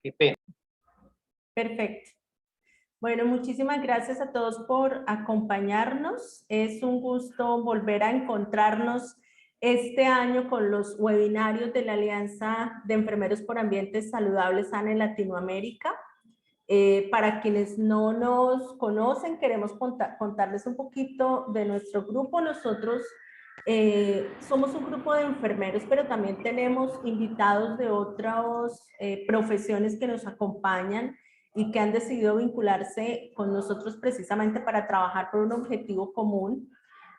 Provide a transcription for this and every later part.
Qué pena. Perfecto. Bueno, muchísimas gracias a todos por acompañarnos. Es un gusto volver a encontrarnos este año con los webinarios de la Alianza de Enfermeros por Ambientes Saludables ANE Latinoamérica. Para quienes no nos conocen, queremos contarles un poquito de nuestro grupo. Nosotros somos un grupo de enfermeros, pero también tenemos invitados de otras profesiones que nos acompañan y que han decidido vincularse con nosotros precisamente para trabajar por un objetivo común.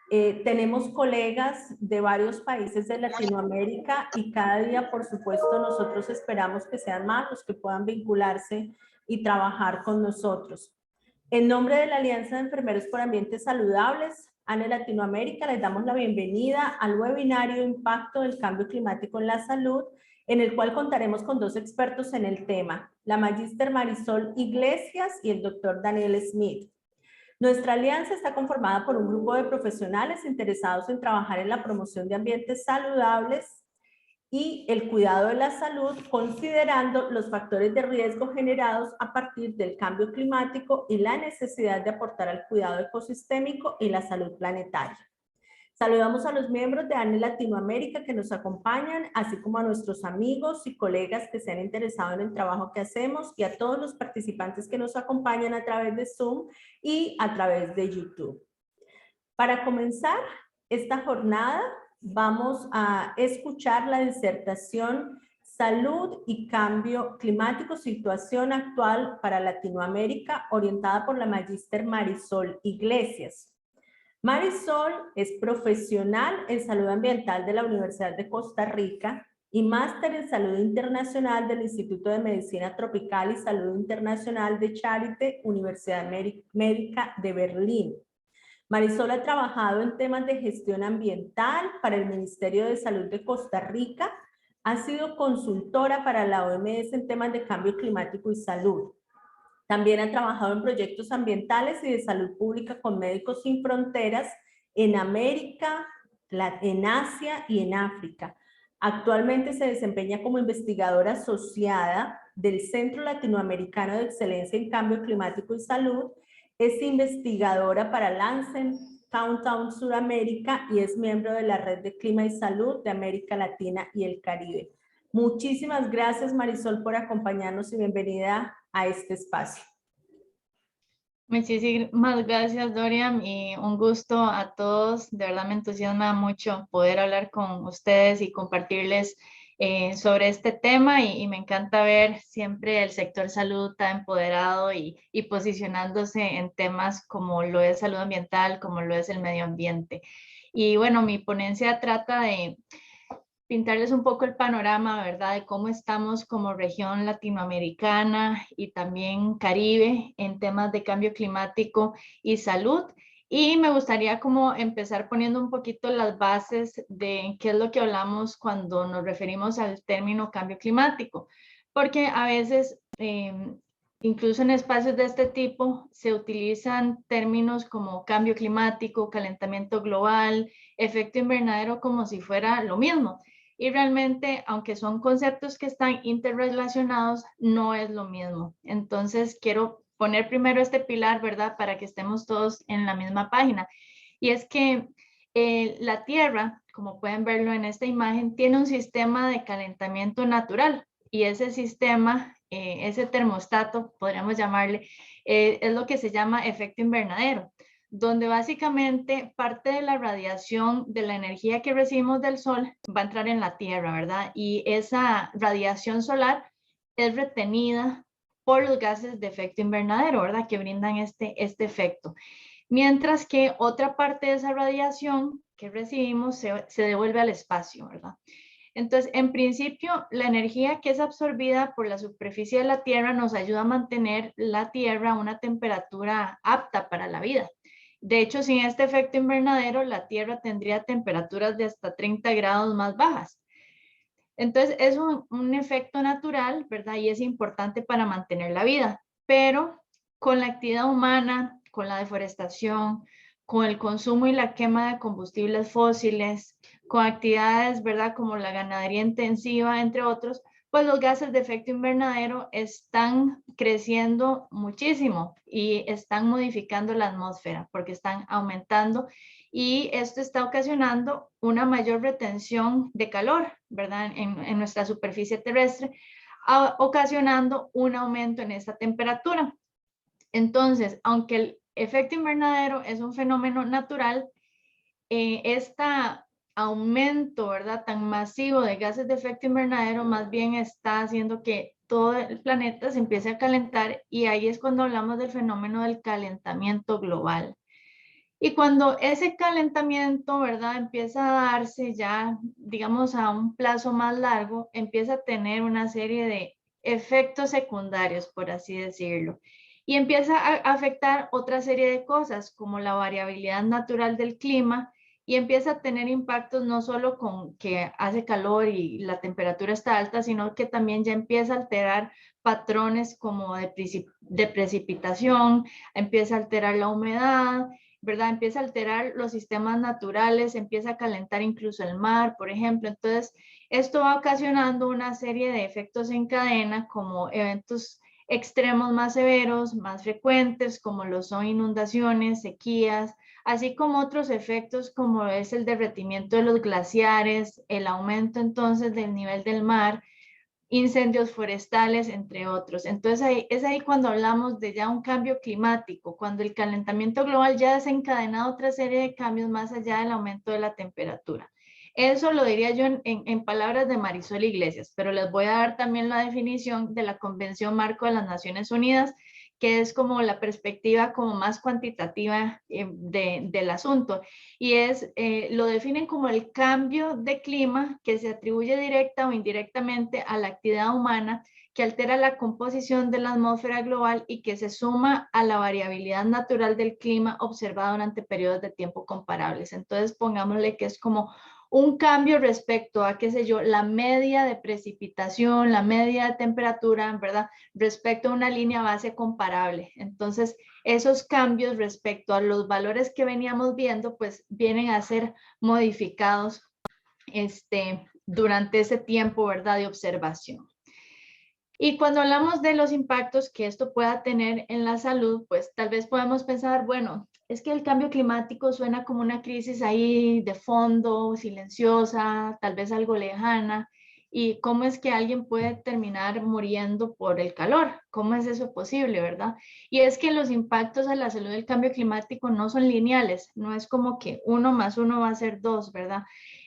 Tenemos colegas de varios países de Latinoamérica y cada día, por supuesto, nosotros esperamos que sean más los que puedan vincularse y trabajar con nosotros. En nombre de la Alianza de Enfermeros por Ambientes Saludables, ANE Latinoamérica, les damos la bienvenida al webinario Impacto del Cambio Climático en la Salud, en el cual contaremos con dos expertos en el tema, la magíster Marisol Iglesias y el doctor Daniel Smith. Nuestra alianza está conformada por un grupo de profesionales interesados en trabajar en la promoción de ambientes saludables y el cuidado de la salud, considerando los factores de riesgo generados a partir del cambio climático y la necesidad de aportar al cuidado ecosistémico y la salud planetaria. Saludamos a los miembros de ANE Latinoamérica que nos acompañan, así como a nuestros amigos y colegas que se han interesado en el trabajo que hacemos y a todos los participantes que nos acompañan a través de Zoom y a través de YouTube. Para comenzar esta jornada, vamos a escuchar la disertación Salud y Cambio Climático, situación actual para Latinoamérica, orientada por la magíster Marisol Iglesias. Marisol es profesional en salud ambiental de la Universidad de Costa Rica y máster en salud internacional del Instituto de Medicina Tropical y Salud Internacional de Charité, Universidad Médica de Berlín. Marisol ha trabajado en temas de gestión ambiental para el Ministerio de Salud de Costa Rica, ha sido consultora para la OMS en temas de cambio climático y salud. También ha trabajado en proyectos ambientales y de salud pública con Médicos Sin Fronteras en América, en Asia y en África. Actualmente se desempeña como investigadora asociada del Centro Latinoamericano de Excelencia en Cambio Climático y Salud. Es investigadora para Lancet Countdown Sudamérica y es miembro de la Red de Clima y Salud de América Latina y el Caribe. Muchísimas gracias, Marisol, por acompañarnos y bienvenida a este espacio. Muchísimas gracias, Dorian, y un gusto a todos. De verdad me entusiasma mucho poder hablar con ustedes y compartirles sobre este tema y me encanta ver siempre el sector salud tan empoderado y posicionándose en temas como lo es salud ambiental, como lo es el medio ambiente. Y bueno, mi ponencia trata de pintarles un poco el panorama, ¿verdad? De cómo estamos como región latinoamericana y también Caribe en temas de cambio climático y salud. Y me gustaría como empezar poniendo un poquito las bases de qué es lo que hablamos cuando nos referimos al término cambio climático. Porque a veces, incluso en espacios de este tipo, se utilizan términos como cambio climático, calentamiento global, efecto invernadero como si fuera lo mismo. Y realmente, aunque son conceptos que están interrelacionados, no es lo mismo. Entonces, quiero poner primero este pilar, ¿verdad? Para que estemos todos en la misma página. Y es que la Tierra, como pueden verlo en esta imagen, tiene un sistema de calentamiento natural. Y ese sistema, ese termostato, podríamos llamarle, es lo que se llama efecto invernadero, donde básicamente parte de la radiación de la energía que recibimos del sol va a entrar en la Tierra, ¿verdad? Y esa radiación solar es retenida por los gases de efecto invernadero, ¿verdad? Que brindan este efecto. Mientras que otra parte de esa radiación que recibimos se devuelve al espacio, ¿verdad? Entonces, en principio, la energía que es absorbida por la superficie de la Tierra nos ayuda a mantener la Tierra a una temperatura apta para la vida. De hecho, sin este efecto invernadero, la Tierra tendría temperaturas de hasta 30 grados más bajas. Entonces, es un efecto natural, ¿verdad? Y es importante para mantener la vida. Pero con la actividad humana, con la deforestación, con el consumo y la quema de combustibles fósiles, con actividades, ¿verdad? Como la ganadería intensiva, entre otros, pues los gases de efecto invernadero están creciendo muchísimo y están modificando la atmósfera porque están aumentando y esto está ocasionando una mayor retención de calor, ¿verdad? En nuestra superficie terrestre, ocasionando un aumento en esta temperatura. Entonces, aunque el efecto invernadero es un fenómeno natural, este aumento, ¿verdad?, tan masivo de gases de efecto invernadero más bien está haciendo que todo el planeta se empiece a calentar y ahí es cuando hablamos del fenómeno del calentamiento global. Y cuando ese calentamiento, ¿verdad?, empieza a darse ya, digamos, a un plazo más largo, empieza a tener una serie de efectos secundarios, por así decirlo. Y empieza a afectar otra serie de cosas, como la variabilidad natural del clima, y empieza a tener impactos no solo con que hace calor y la temperatura está alta, sino que también ya empieza a alterar patrones como de precipitación, empieza a alterar la humedad, ¿verdad? Empieza a alterar los sistemas naturales, empieza a calentar incluso el mar, por ejemplo. Entonces, esto va ocasionando una serie de efectos en cadena, como eventos extremos más severos, más frecuentes, como lo son inundaciones, sequías, así como otros efectos como es el derretimiento de los glaciares, el aumento entonces del nivel del mar, incendios forestales, entre otros. Entonces es ahí cuando hablamos de ya un cambio climático, cuando el calentamiento global ya ha desencadenado otra serie de cambios más allá del aumento de la temperatura. Eso lo diría yo en palabras de Marisol Iglesias, pero les voy a dar también la definición de la Convención Marco de las Naciones Unidas, que es como la perspectiva como más cuantitativa del asunto, y lo definen como el cambio de clima que se atribuye directa o indirectamente a la actividad humana que altera la composición de la atmósfera global y que se suma a la variabilidad natural del clima observada durante periodos de tiempo comparables. Entonces, pongámosle que es como un cambio respecto a, qué sé yo, la media de precipitación, la media de temperatura, ¿verdad? Respecto a una línea base comparable. Entonces, esos cambios respecto a los valores que veníamos viendo, pues vienen a ser modificados durante ese tiempo, ¿verdad?, de observación. Y cuando hablamos de los impactos que esto pueda tener en la salud, pues tal vez podemos pensar, bueno, es que el cambio climático suena como una crisis ahí de fondo, silenciosa, tal vez algo lejana. ¿Y cómo es que alguien puede terminar muriendo por el calor? ¿Cómo es eso posible, verdad? Y es que los impactos a la salud del cambio climático no son lineales, no es como que 1 más 1 va a ser 2, ¿verdad?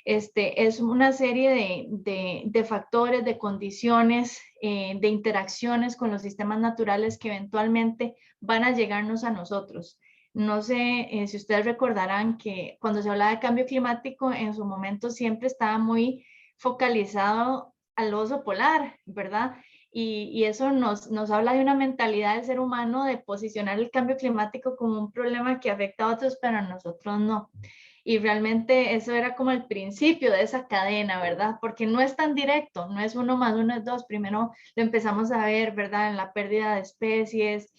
Es una serie de factores, de condiciones, de interacciones con los sistemas naturales que eventualmente van a llegarnos a nosotros. No sé si ustedes recordarán que cuando se hablaba de cambio climático, en su momento siempre estaba muy focalizado al oso polar, ¿verdad? Y eso nos habla de una mentalidad del ser humano de posicionar el cambio climático como un problema que afecta a otros, pero a nosotros no. Y realmente eso era como el principio de esa cadena, ¿verdad? Porque no es tan directo, no es 1 más 1 es 2. Primero lo empezamos a ver, ¿verdad?, en la pérdida de especies,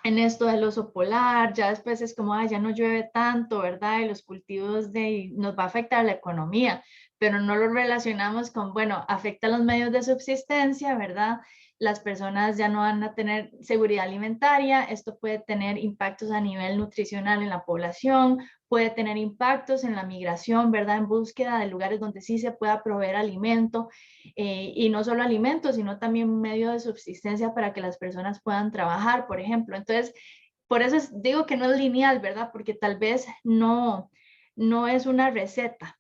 en esto del oso polar, ya después es como, ya no llueve tanto, ¿verdad? Y los cultivos nos va a afectar la economía, pero no lo relacionamos con, bueno, afecta a los medios de subsistencia, ¿verdad? Las personas ya no van a tener seguridad alimentaria, esto puede tener impactos a nivel nutricional en la población, puede tener impactos en la migración, ¿verdad? En búsqueda de lugares donde sí se pueda proveer alimento, y no solo alimentos, sino también un medio de subsistencia para que las personas puedan trabajar, por ejemplo. Entonces, por eso digo que no es lineal, ¿verdad? Porque tal vez no es una receta.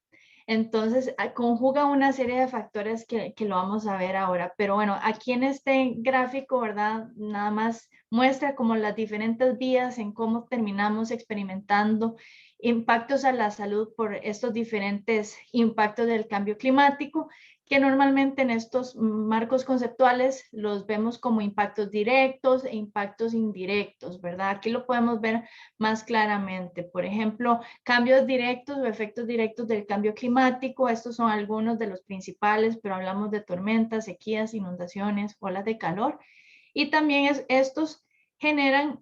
Entonces, conjuga una serie de factores que lo vamos a ver ahora. Pero bueno, aquí en este gráfico, ¿verdad?, nada más muestra como las diferentes vías en cómo terminamos experimentando impactos a la salud por estos diferentes impactos del cambio climático, que normalmente en estos marcos conceptuales los vemos como impactos directos e impactos indirectos, ¿verdad? Aquí lo podemos ver más claramente. Por ejemplo, cambios directos o efectos directos del cambio climático. Estos son algunos de los principales, pero hablamos de tormentas, sequías, inundaciones, olas de calor. Y también estos generan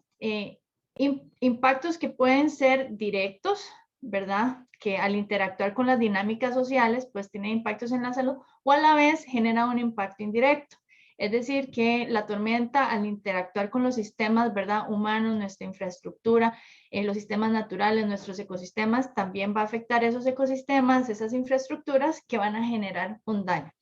impactos que pueden ser directos, ¿verdad?, que al interactuar con las dinámicas sociales, pues tiene impactos en la salud o a la vez genera un impacto indirecto. Es decir, que la tormenta al interactuar con los sistemas, ¿verdad?, humanos, nuestra infraestructura, los sistemas naturales, nuestros ecosistemas, también va a afectar esos ecosistemas, esas infraestructuras que van a generar un daño.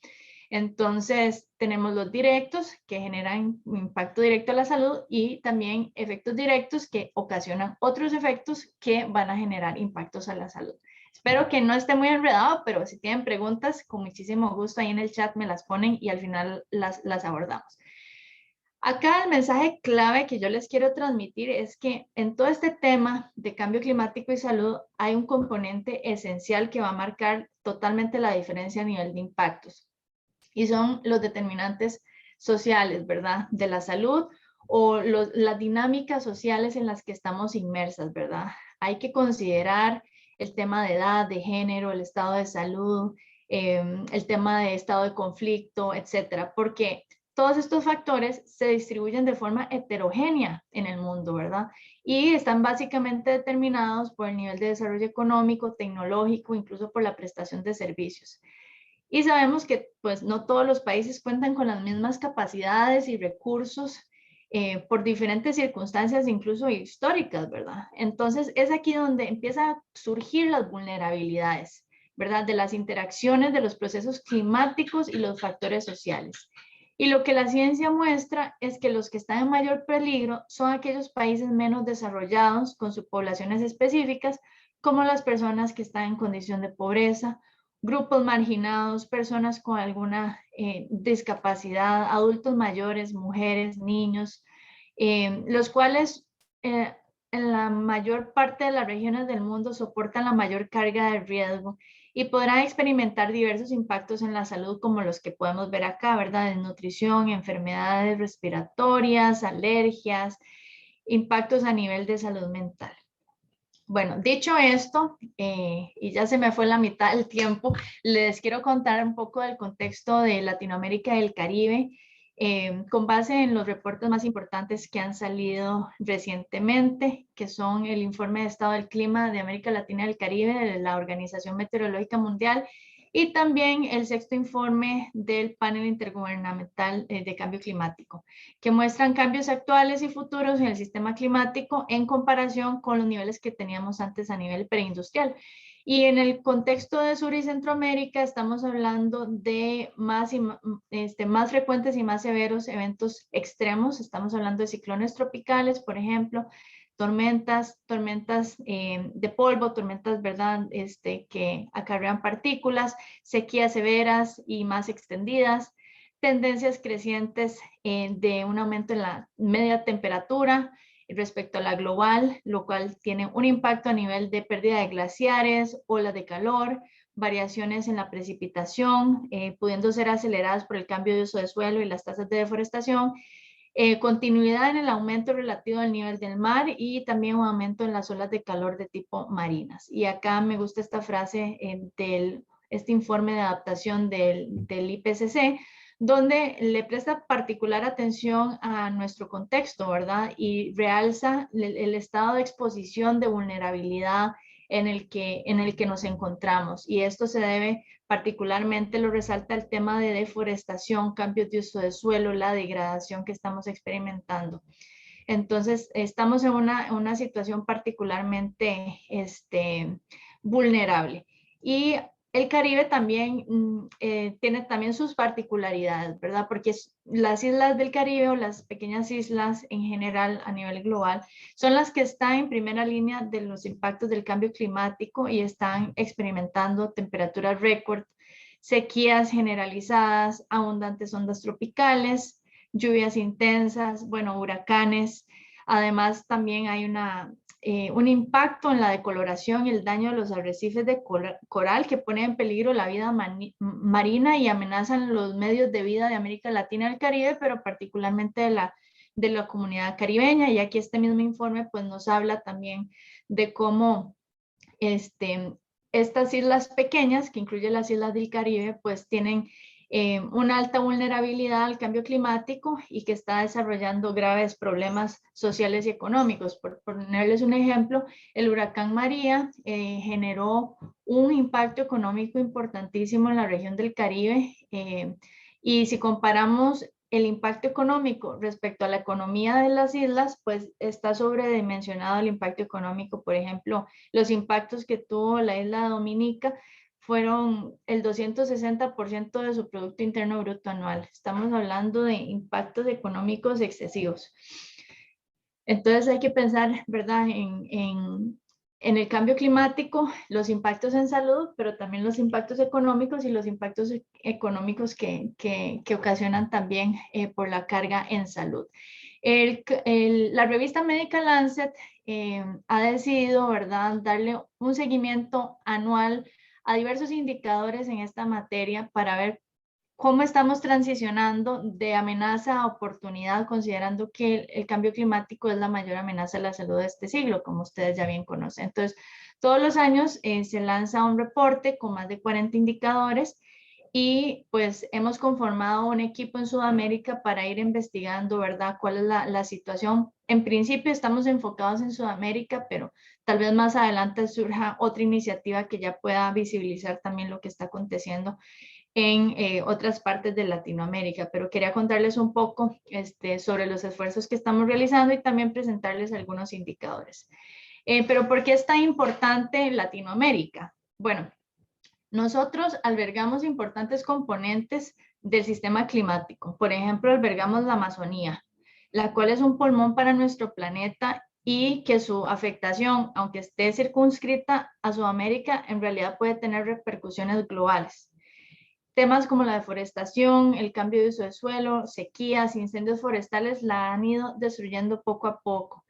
Entonces, tenemos los directos que generan impacto directo a la salud y también efectos directos que ocasionan otros efectos que van a generar impactos a la salud. Espero que no esté muy enredado, pero si tienen preguntas, con muchísimo gusto ahí en el chat me las ponen y al final las abordamos. Acá el mensaje clave que yo les quiero transmitir es que en todo este tema de cambio climático y salud hay un componente esencial que va a marcar totalmente la diferencia a nivel de impactos. Y son los determinantes sociales, ¿verdad? De la salud o las dinámicas sociales en las que estamos inmersas, ¿verdad? Hay que considerar el tema de edad, de género, el estado de salud, el tema de estado de conflicto, etcétera, porque todos estos factores se distribuyen de forma heterogénea en el mundo, ¿verdad? Y están básicamente determinados por el nivel de desarrollo económico, tecnológico, incluso por la prestación de servicios. Y sabemos que pues no todos los países cuentan con las mismas capacidades y recursos por diferentes circunstancias, incluso históricas, ¿verdad? Entonces es aquí donde empiezan a surgir las vulnerabilidades, ¿verdad? De las interacciones de los procesos climáticos y los factores sociales. Y lo que la ciencia muestra es que los que están en mayor peligro son aquellos países menos desarrollados con sus poblaciones específicas, como las personas que están en condición de pobreza, grupos marginados, personas con alguna discapacidad, adultos mayores, mujeres, niños, los cuales en la mayor parte de las regiones del mundo soportan la mayor carga de riesgo y podrán experimentar diversos impactos en la salud como los que podemos ver acá, ¿verdad? Desnutrición, enfermedades respiratorias, alergias, impactos a nivel de salud mental. Bueno, dicho esto, y ya se me fue la mitad del tiempo, les quiero contar un poco del contexto de Latinoamérica y el Caribe, con base en los reportes más importantes que han salido recientemente, que son el Informe de Estado del Clima de América Latina y el Caribe de la Organización Meteorológica Mundial y también el sexto informe del Panel Intergubernamental de Cambio Climático, que muestran cambios actuales y futuros en el sistema climático en comparación con los niveles que teníamos antes a nivel preindustrial. Y en el contexto de Sur y Centroamérica estamos hablando de más frecuentes y más severos eventos extremos. Estamos hablando de ciclones tropicales, por ejemplo, tormentas de polvo, tormentas, ¿verdad? Que acarrean partículas, sequías severas y más extendidas, tendencias crecientes de un aumento en la media temperatura respecto a la global, lo cual tiene un impacto a nivel de pérdida de glaciares, olas de calor, variaciones en la precipitación, pudiendo ser aceleradas por el cambio de uso de suelo y las tasas de deforestación, continuidad en el aumento relativo del nivel del mar y también un aumento en las olas de calor de tipo marinas. Y acá me gusta esta frase este informe de adaptación del IPCC, donde le presta particular atención a nuestro contexto, ¿verdad? Y realza el estado de exposición de vulnerabilidad en el que nos encontramos. Y esto se debe particularmente, lo resalta el tema de deforestación, cambios de uso de suelo, la degradación que estamos experimentando. Entonces, estamos en una situación particularmente vulnerable. Y el Caribe también tiene también sus particularidades, ¿verdad? Porque las islas del Caribe o las pequeñas islas en general a nivel global son las que están en primera línea de los impactos del cambio climático y están experimentando temperaturas récord, sequías generalizadas, abundantes ondas tropicales, lluvias intensas, bueno, huracanes. Además, también hay un impacto en la decoloración y el daño de los arrecifes de coral que pone en peligro la vida marina y amenazan los medios de vida de América Latina y el Caribe, pero particularmente de la comunidad caribeña. Y aquí este mismo informe pues nos habla también de cómo estas islas pequeñas, que incluyen las islas del Caribe, pues tienen una alta vulnerabilidad al cambio climático y que está desarrollando graves problemas sociales y económicos. Por ponerles un ejemplo, el huracán María generó un impacto económico importantísimo en la región del Caribe, y si comparamos el impacto económico respecto a la economía de las islas, pues está sobredimensionado el impacto económico. Por ejemplo, los impactos que tuvo la isla de Dominica fueron el 260% de su Producto Interno Bruto anual. Estamos hablando de impactos económicos excesivos. Entonces hay que pensar, ¿verdad?, en el cambio climático, los impactos en salud, pero también los impactos económicos y los impactos económicos que ocasionan también por la carga en salud. La revista Medical Lancet ha decidido, ¿verdad?, darle un seguimiento anual a diversos indicadores en esta materia para ver cómo estamos transicionando de amenaza a oportunidad, considerando que el cambio climático es la mayor amenaza a la salud de este siglo, como ustedes ya bien conocen. Entonces, todos los años se lanza un reporte con más de 40 indicadores y pues hemos conformado un equipo en Sudamérica para ir investigando, ¿verdad?, cuál es la situación. En principio estamos enfocados en Sudamérica, pero tal vez más adelante surja otra iniciativa que ya pueda visibilizar también lo que está aconteciendo en otras partes de Latinoamérica, pero quería contarles un poco sobre los esfuerzos que estamos realizando y también presentarles algunos indicadores. Pero ¿por qué es tan importante Latinoamérica? Bueno, nosotros albergamos importantes componentes del sistema climático. Por ejemplo, albergamos la Amazonía, la cual es un pulmón para nuestro planeta y que su afectación, aunque esté circunscrita a Sudamérica, en realidad puede tener repercusiones globales. Temas como la deforestación, el cambio de uso de suelo, sequías, incendios forestales la han ido destruyendo poco a poco.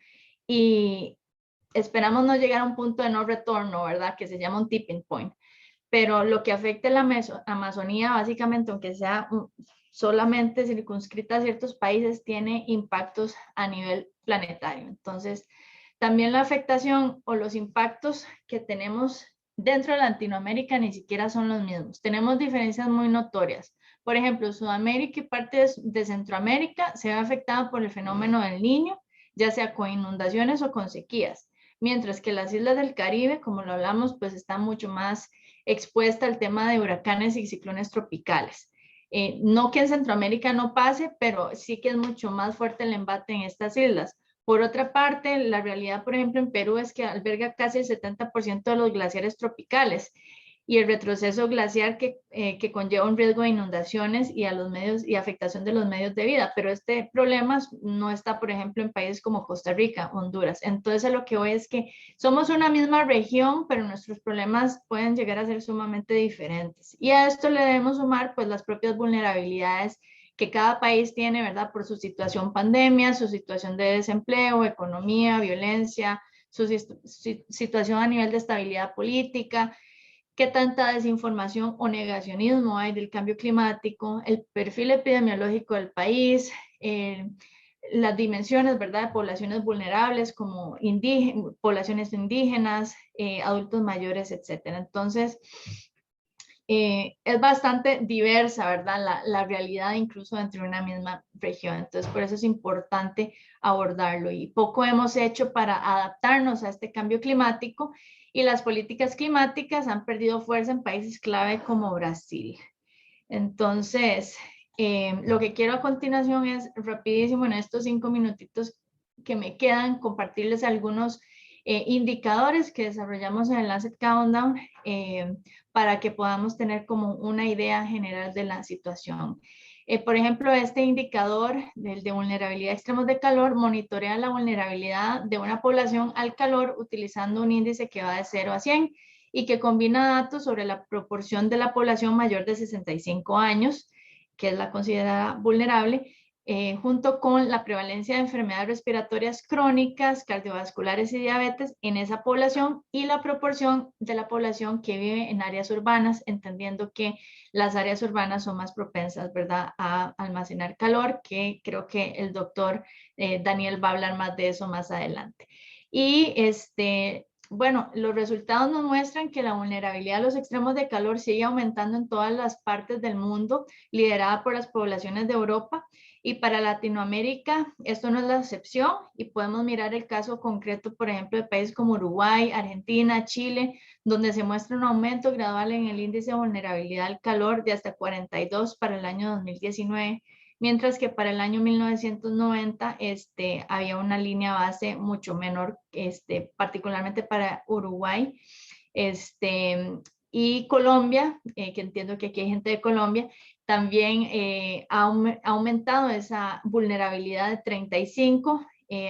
Y esperamos no llegar a un punto de no retorno, ¿verdad?, que se llama un tipping point. Pero lo que afecta a la Amazonía, básicamente, aunque sea solamente circunscrita a ciertos países, tiene impactos a nivel planetario. Entonces, también la afectación o los impactos que tenemos dentro de Latinoamérica ni siquiera son los mismos. Tenemos diferencias muy notorias. Por ejemplo, Sudamérica y parte de Centroamérica se ve afectada por el fenómeno del Niño, ya sea con inundaciones o con sequías, mientras que las islas del Caribe, como lo hablamos, pues están mucho más expuesta al tema de huracanes y ciclones tropicales. No que en Centroamérica no pase, pero sí que es mucho más fuerte el embate en estas islas. Por otra parte, la realidad, por ejemplo, en Perú es que alberga casi el 70% de los glaciares tropicales y el retroceso glaciar que conlleva un riesgo de inundaciones y a los medios y afectación de los medios de vida. Pero este problema no está, por ejemplo, en países como Costa Rica, Honduras. Entonces, a lo que voy es que somos una misma región, pero nuestros problemas pueden llegar a ser sumamente diferentes. Y a esto le debemos sumar, pues, las propias vulnerabilidades que cada país tiene, ¿verdad?, por su situación pandemia, su situación de desempleo, economía, violencia, su situación a nivel de estabilidad política, qué tanta desinformación o negacionismo hay del cambio climático, el perfil epidemiológico del país, las dimensiones, ¿verdad?, de poblaciones vulnerables como poblaciones indígenas, adultos mayores, etcétera. Entonces, es bastante diversa, ¿verdad?, la realidad incluso dentro de una misma región. Entonces, por eso es importante abordarlo y poco hemos hecho para adaptarnos a este cambio climático y las políticas climáticas han perdido fuerza en países clave como Brasil. Entonces, lo que quiero a continuación es rapidísimo en estos 5 minutitos que me quedan, compartirles algunos indicadores que desarrollamos en el Lancet Countdown para que podamos tener como una idea general de la situación. Por ejemplo, este indicador del de vulnerabilidad a extremos de calor monitorea la vulnerabilidad de una población al calor utilizando un índice que va de 0 a 100 y que combina datos sobre la proporción de la población mayor de 65 años, que es la considerada vulnerable, junto con la prevalencia de enfermedades respiratorias crónicas, cardiovasculares y diabetes en esa población y la proporción de la población que vive en áreas urbanas, entendiendo que las áreas urbanas son más propensas, ¿verdad?, a almacenar calor, que creo que el doctor Daniel va a hablar más de eso más adelante. Y bueno, los resultados nos muestran que la vulnerabilidad a los extremos de calor sigue aumentando en todas las partes del mundo, liderada por las poblaciones de Europa. Y para Latinoamérica, esto no es la excepción. Y podemos mirar el caso concreto, por ejemplo, de países como Uruguay, Argentina, Chile, donde se muestra un aumento gradual en el índice de vulnerabilidad al calor de hasta 42 para el año 2019. Mientras que para el año 1990 había una línea base mucho menor, particularmente para Uruguay y Colombia, que entiendo que aquí hay gente de Colombia, también ha aumentado esa vulnerabilidad de 35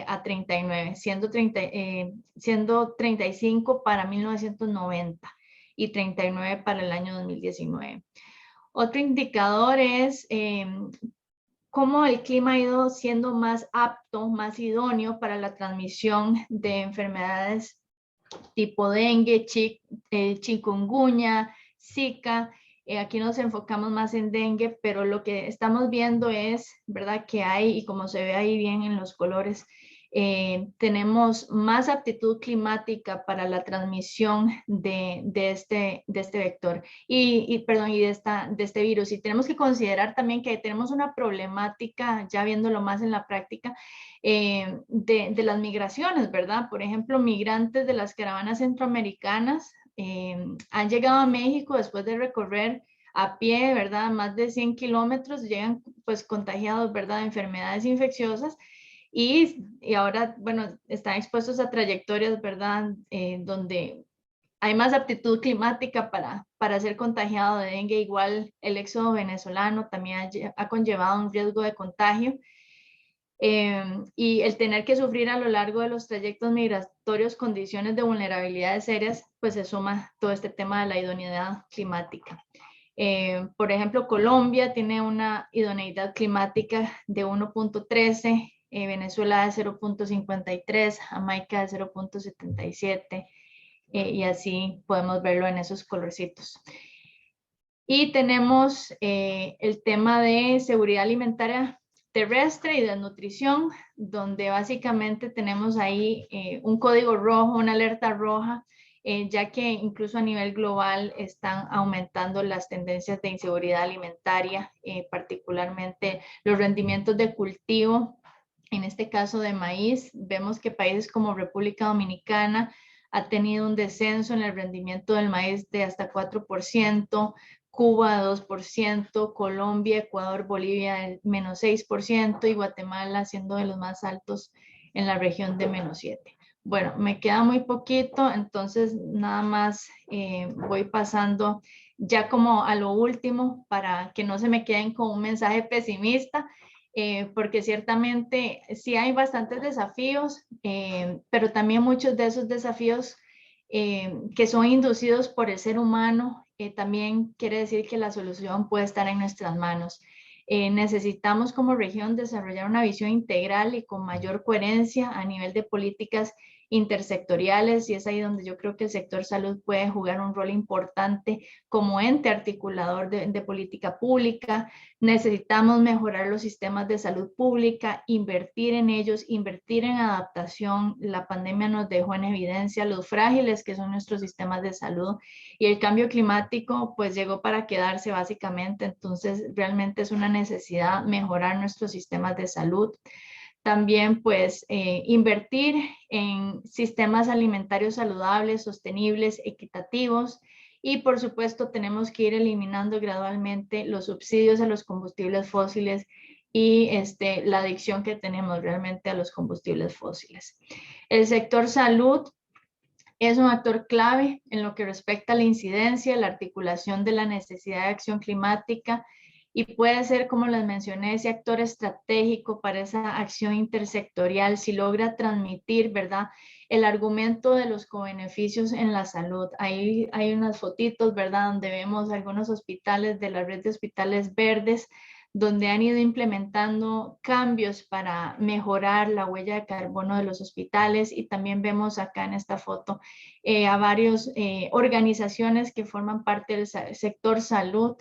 a 39, siendo 35 para 1990 y 39 para el año 2019. Otro indicador es cómo el clima ha ido siendo más apto, más idóneo para la transmisión de enfermedades tipo dengue, chikungunya, Zika. Aquí nos enfocamos más en dengue, pero lo que estamos viendo es, ¿verdad? Que hay, y como se ve ahí bien en los colores, tenemos más aptitud climática para la transmisión de este vector perdón, y de este virus. Y tenemos que considerar también que tenemos una problemática, ya viéndolo más en la práctica, de las migraciones, ¿verdad? Por ejemplo, migrantes de las caravanas centroamericanas han llegado a México después de recorrer a pie, ¿verdad? Más de 100 kilómetros, llegan pues contagiados, ¿verdad? De enfermedades infecciosas y ahora, bueno, están expuestos a trayectorias, ¿verdad? Donde hay más aptitud climática para ser contagiado de dengue. Igual el éxodo venezolano también ha conllevado un riesgo de contagio. Y el tener que sufrir a lo largo de los trayectos migratorios condiciones de vulnerabilidades serias, pues se suma todo este tema de la idoneidad climática. Por ejemplo, Colombia tiene una idoneidad climática de 1.13, Venezuela de 0.53, Jamaica de 0.77, y así podemos verlo en esos colorcitos. Y tenemos el tema de seguridad alimentaria terrestre y de nutrición, donde básicamente tenemos ahí un código rojo, una alerta roja, ya que incluso a nivel global están aumentando las tendencias de inseguridad alimentaria, particularmente los rendimientos de cultivo. En este caso de maíz, vemos que países como República Dominicana ha tenido un descenso en el rendimiento del maíz de hasta 4%, Cuba 2%, Colombia, Ecuador, Bolivia menos 6% y Guatemala siendo de los más altos en la región de menos 7%. Bueno, me queda muy poquito, entonces nada más voy pasando ya como a lo último para que no se me queden con un mensaje pesimista, porque ciertamente sí hay bastantes desafíos, pero también muchos de esos desafíos que son inducidos por el ser humano, también quiere decir que la solución puede estar en nuestras manos. Necesitamos como región desarrollar una visión integral y con mayor coherencia a nivel de políticas intersectoriales, y es ahí donde yo creo que el sector salud puede jugar un rol importante como ente articulador de política pública. Necesitamos mejorar los sistemas de salud pública, invertir en ellos, invertir en adaptación. La pandemia nos dejó en evidencia los frágiles que son nuestros sistemas de salud, y el cambio climático pues llegó para quedarse básicamente. Entonces realmente es una necesidad mejorar nuestros sistemas de salud. También pues invertir en sistemas alimentarios saludables, sostenibles, equitativos, y por supuesto tenemos que ir eliminando gradualmente los subsidios a los combustibles fósiles y la adicción que tenemos realmente a los combustibles fósiles. El sector salud es un actor clave en lo que respecta a la incidencia, la articulación de la necesidad de acción climática, y puede ser, como les mencioné, ese actor estratégico para esa acción intersectorial si logra transmitir, ¿verdad?, el argumento de los cobeneficios en la salud. Ahí hay unas fotitos, ¿verdad?, donde vemos algunos hospitales de la red de hospitales verdes, donde han ido implementando cambios para mejorar la huella de carbono de los hospitales. Y también vemos acá en esta foto a varias organizaciones que forman parte del sector salud,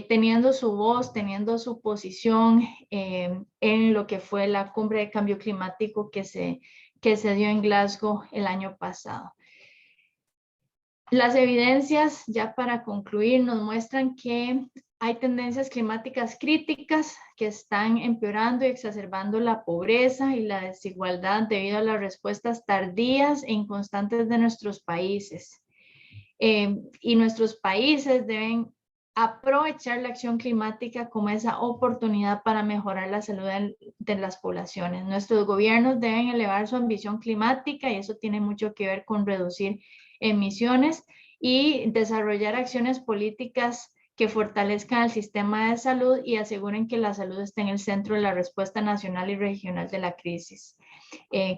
teniendo su voz, teniendo su posición en lo que fue la cumbre de cambio climático que se dio en Glasgow el año pasado. Las evidencias, ya para concluir, nos muestran que hay tendencias climáticas críticas que están empeorando y exacerbando la pobreza y la desigualdad debido a las respuestas tardías e inconstantes de nuestros países. Y nuestros países deben aprovechar la acción climática como esa oportunidad para mejorar la salud de las poblaciones. Nuestros gobiernos deben elevar su ambición climática y eso tiene mucho que ver con reducir emisiones y desarrollar acciones políticas que fortalezcan el sistema de salud y aseguren que la salud esté en el centro de la respuesta nacional y regional de la crisis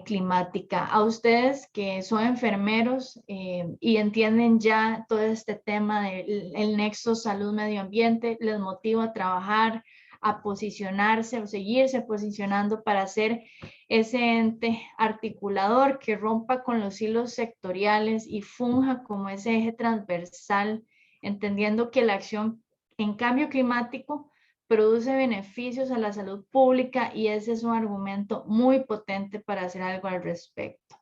climática. A ustedes que son enfermeros y entienden ya todo este tema del nexo salud-medio ambiente, les motivo a trabajar, a posicionarse o seguirse posicionando para ser ese ente articulador que rompa con los hilos sectoriales y funja como ese eje transversal, entendiendo que la acción en cambio climático produce beneficios a la salud pública y ese es un argumento muy potente para hacer algo al respecto.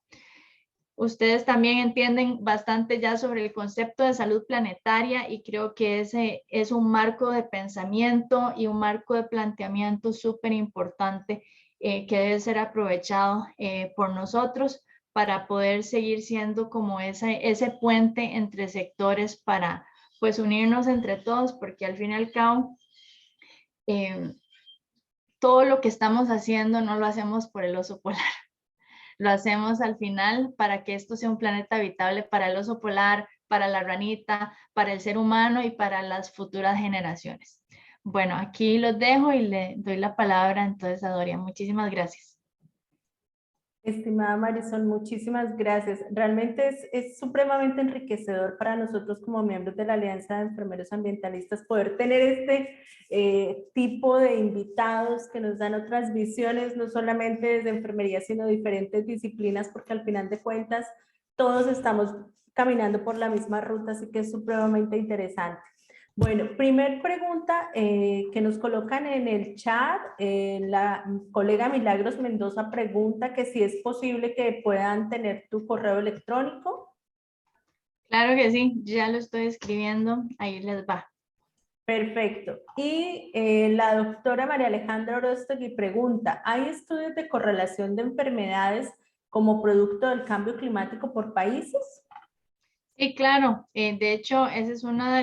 Ustedes también entienden bastante ya sobre el concepto de salud planetaria y creo que ese es un marco de pensamiento y un marco de planteamiento súper importante que debe ser aprovechado por nosotros para poder seguir siendo como ese puente entre sectores para pues unirnos entre todos, porque al fin y al cabo todo lo que estamos haciendo no lo hacemos por el oso polar, lo hacemos al final para que esto sea un planeta habitable para el oso polar, para la ranita, para el ser humano y para las futuras generaciones. Bueno, aquí los dejo y le doy la palabra entonces a Dorian. Muchísimas gracias. Estimada Marisol, muchísimas gracias. Realmente es supremamente enriquecedor para nosotros como miembros de la Alianza de Enfermeros Ambientalistas poder tener este tipo de invitados que nos dan otras visiones, no solamente desde enfermería, sino diferentes disciplinas, porque al final de cuentas todos estamos caminando por la misma ruta, así que es supremamente interesante. Bueno, primer pregunta que nos colocan en el chat, la colega Milagros Mendoza pregunta que si es posible que puedan tener tu correo electrónico. Claro que sí, ya lo estoy escribiendo, ahí les va. Perfecto. Y la doctora María Alejandra Oroztegui pregunta, ¿hay estudios de correlación de enfermedades como producto del cambio climático por países? Sí, claro. De hecho, esa es una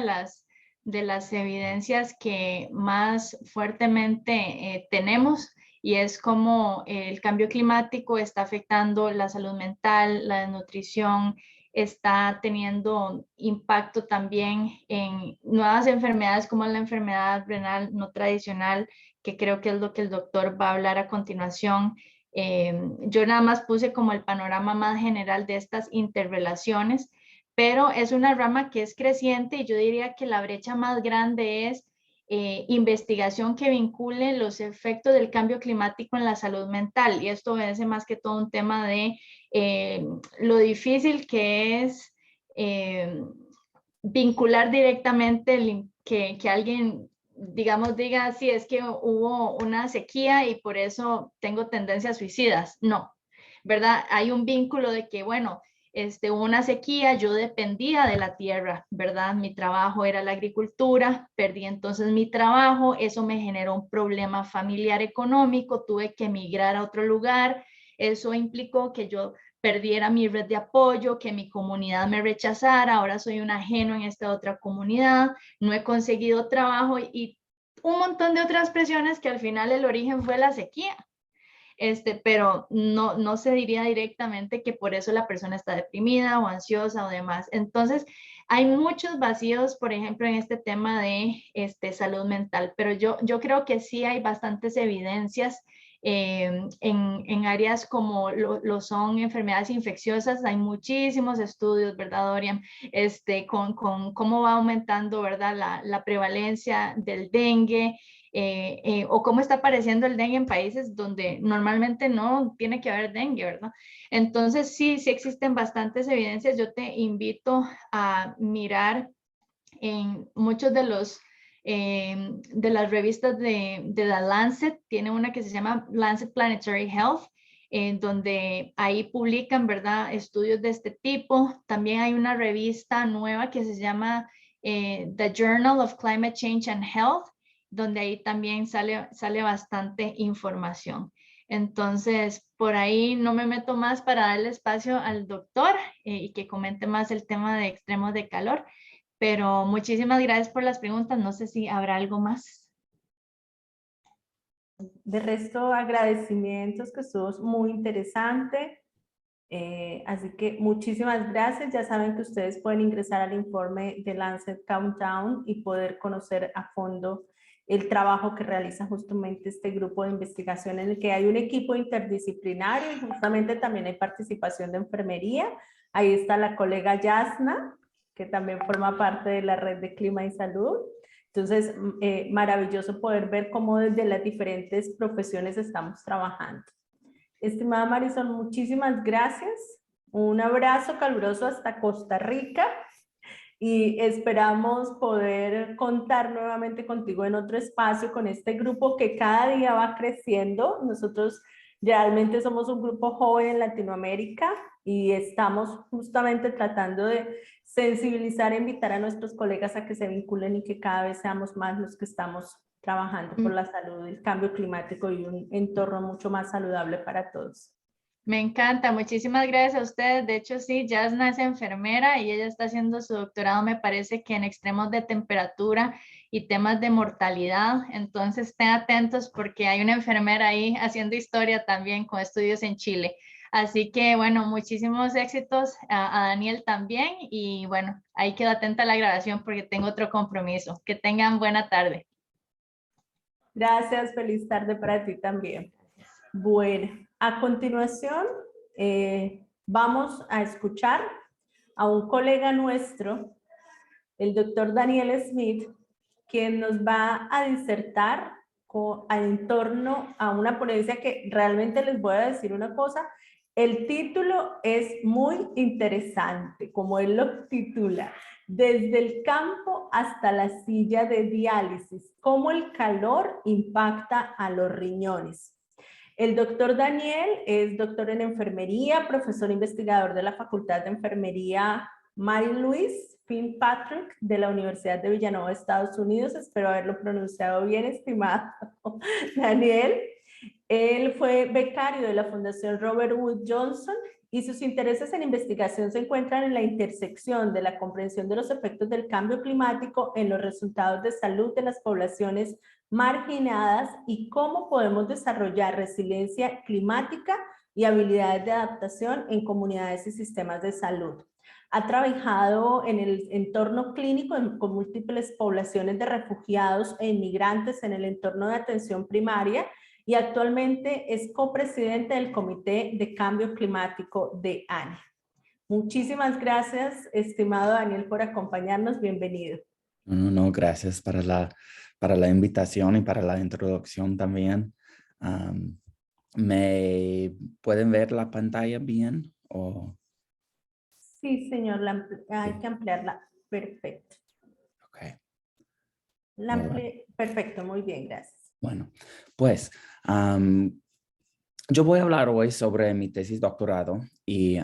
de las evidencias que más fuertemente tenemos y es cómo el cambio climático está afectando la salud mental, la desnutrición, está teniendo impacto también en nuevas enfermedades como la enfermedad renal no tradicional, que creo que es lo que el doctor va a hablar a continuación. Yo nada más puse como el panorama más general de estas interrelaciones, pero es una rama que es creciente y yo diría que la brecha más grande es investigación que vincule los efectos del cambio climático en la salud mental y esto obedece más que todo un tema de lo difícil que es vincular directamente que alguien, digamos, diga, sí, es que hubo una sequía y por eso tengo tendencias suicidas. No, ¿verdad? Hay un vínculo de que, bueno, hubo una sequía, yo dependía de la tierra, ¿verdad? Mi trabajo era la agricultura, perdí entonces mi trabajo, eso me generó un problema familiar económico, tuve que emigrar a otro lugar, eso implicó que yo perdiera mi red de apoyo, que mi comunidad me rechazara, ahora soy un ajeno en esta otra comunidad, no he conseguido trabajo y un montón de otras presiones que al final el origen fue la sequía. Pero no se diría directamente que por eso la persona está deprimida o ansiosa o demás. Entonces, hay muchos vacíos, por ejemplo, en este tema de salud mental, pero yo creo que sí hay bastantes evidencias en áreas como lo son enfermedades infecciosas, hay muchísimos estudios, ¿verdad, Dorian? Con cómo va aumentando, ¿verdad? La prevalencia del dengue, o cómo está apareciendo el dengue en países donde normalmente no tiene que haber dengue, ¿verdad? Entonces, sí existen bastantes evidencias. Yo te invito a mirar en muchos de las revistas de la Lancet, tiene una que se llama Lancet Planetary Health, donde ahí publican, ¿verdad?, estudios de este tipo. También hay una revista nueva que se llama The Journal of Climate Change and Health, donde ahí también sale bastante información. Entonces, por ahí no me meto más para darle espacio al doctor y que comente más el tema de extremos de calor, pero muchísimas gracias por las preguntas. No sé si habrá algo más. De resto, agradecimientos, que estuvo muy interesante. Así que muchísimas gracias. Ya saben que ustedes pueden ingresar al informe de Lancet Countdown y poder conocer a fondo el trabajo que realiza justamente este grupo de investigación, en el que hay un equipo interdisciplinario y justamente también hay participación de enfermería. Ahí está la colega Yasna, que también forma parte de la red de clima y salud. Entonces, maravilloso poder ver cómo desde las diferentes profesiones estamos trabajando. Estimada Marisol, muchísimas gracias. Un abrazo caluroso hasta Costa Rica y esperamos poder contar nuevamente contigo en otro espacio con este grupo que cada día va creciendo. Nosotros realmente somos un grupo joven en Latinoamérica y estamos justamente tratando de sensibilizar e invitar a nuestros colegas a que se vinculen y que cada vez seamos más los que estamos trabajando por la salud, el cambio climático y un entorno mucho más saludable para todos. Me encanta, muchísimas gracias a ustedes. De hecho, sí, Yasna es enfermera y ella está haciendo su doctorado, me parece que en extremos de temperatura y temas de mortalidad. Entonces, estén atentos porque hay una enfermera ahí haciendo historia también con estudios en Chile. Así que, bueno, muchísimos éxitos a Daniel también. Y bueno, ahí quedo atenta a la grabación porque tengo otro compromiso. Que tengan buena tarde. Gracias, feliz tarde para ti también. Bueno, a continuación vamos a escuchar a un colega nuestro, el doctor Daniel Smith, quien nos va a disertar en torno a una ponencia que realmente les voy a decir una cosa. El título es muy interesante, como él lo titula: desde el campo hasta la silla de diálisis, cómo el calor impacta a los riñones. El doctor Daniel es doctor en enfermería, profesor investigador de la Facultad de Enfermería Mary Louise Fitzpatrick de la Universidad de Villanova, Estados Unidos. Espero haberlo pronunciado bien, estimado Daniel. Él fue becario de la Fundación Robert Wood Johnson y sus intereses en investigación se encuentran en la intersección de la comprensión de los efectos del cambio climático en los resultados de salud de las poblaciones marginadas y cómo podemos desarrollar resiliencia climática y habilidades de adaptación en comunidades y sistemas de salud. Ha trabajado en el entorno clínico con múltiples poblaciones de refugiados e inmigrantes en el entorno de atención primaria y actualmente es copresidente del Comité de Cambio Climático de ANE. Muchísimas gracias, estimado Daniel, por acompañarnos. Bienvenido. No, gracias para la invitación y para la introducción también. ¿Me pueden ver la pantalla bien? Sí, señor, hay que ampliarla. Perfecto. Ok. Perfecto, muy bien, gracias. Bueno, pues yo voy a hablar hoy sobre mi tesis doctorado y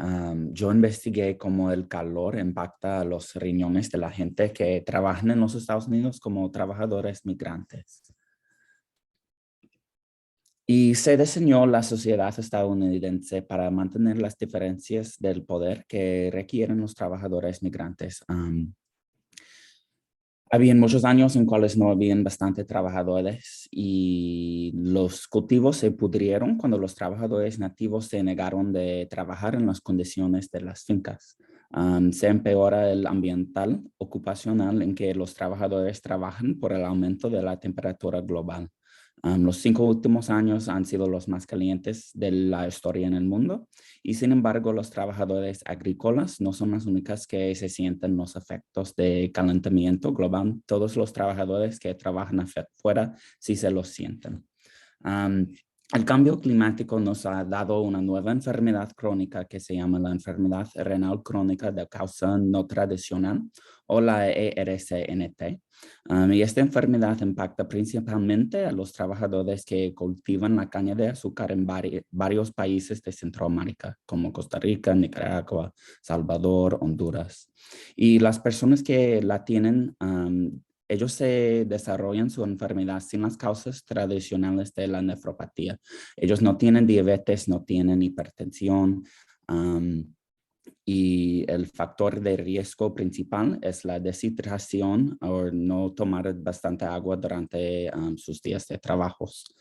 yo investigué cómo el calor impacta a los riñones de la gente que trabaja en los Estados Unidos como trabajadores migrantes. Y se diseñó la sociedad estadounidense para mantener las diferencias del poder que requieren los trabajadores migrantes. Habían muchos años en cuales no habían bastante trabajadores y los cultivos se pudrieron cuando los trabajadores nativos se negaron de trabajar en las condiciones de las fincas. Se empeora el ambiental ocupacional en que los trabajadores trabajan por el aumento de la temperatura global. Los 5 últimos años han sido los más calientes de la historia en el mundo y sin embargo los trabajadores agrícolas no son las únicas que se sienten los efectos de calentamiento global. Todos los trabajadores que trabajan afuera sí se los sienten. El cambio climático nos ha dado una nueva enfermedad crónica que se llama la enfermedad renal crónica de causa no tradicional o la ERCNT. Y esta enfermedad impacta principalmente a los trabajadores que cultivan la caña de azúcar en varios países de Centroamérica, como Costa Rica, Nicaragua, Salvador, Honduras. Y las personas que la tienen, ellos se desarrollan su enfermedad sin las causas tradicionales de la nefropatía. Ellos no tienen diabetes, no tienen hipertensión, y el factor de riesgo principal es la deshidratación o no tomar bastante agua durante sus días de trabajos.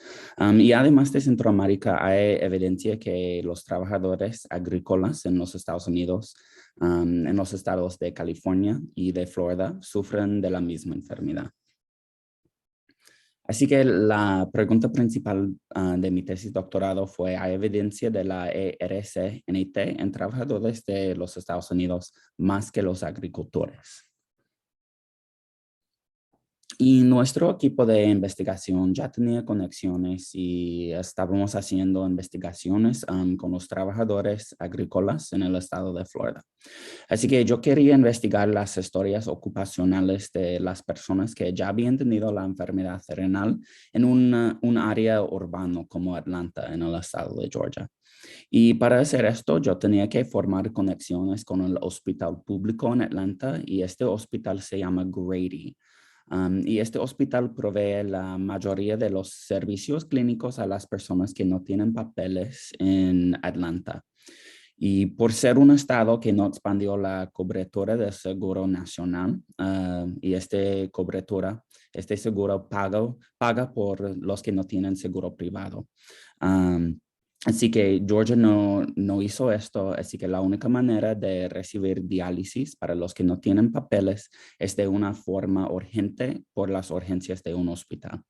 Y además de Centroamérica, hay evidencia que los trabajadores agrícolas en los Estados Unidos, en los estados de California y de Florida, sufren de la misma enfermedad. Así que la pregunta principal de mi tesis doctorado fue: ¿hay evidencia de la ERCNT en trabajadores de los Estados Unidos más que los agricultores? Y nuestro equipo de investigación ya tenía conexiones y estábamos haciendo investigaciones con los trabajadores agrícolas en el estado de Florida. Así que yo quería investigar las historias ocupacionales de las personas que ya habían tenido la enfermedad renal en un área urbano como Atlanta, en el estado de Georgia. Y para hacer esto, yo tenía que formar conexiones con el hospital público en Atlanta, y este hospital se llama Grady. Y este hospital provee la mayoría de los servicios clínicos a las personas que no tienen papeles en Atlanta. Y por ser un estado que no expandió la cobertura del seguro nacional, y este seguro paga por los que no tienen seguro privado. Así que Georgia no hizo esto, así que la única manera de recibir diálisis para los que no tienen papeles es de una forma urgente por las urgencias de un hospital.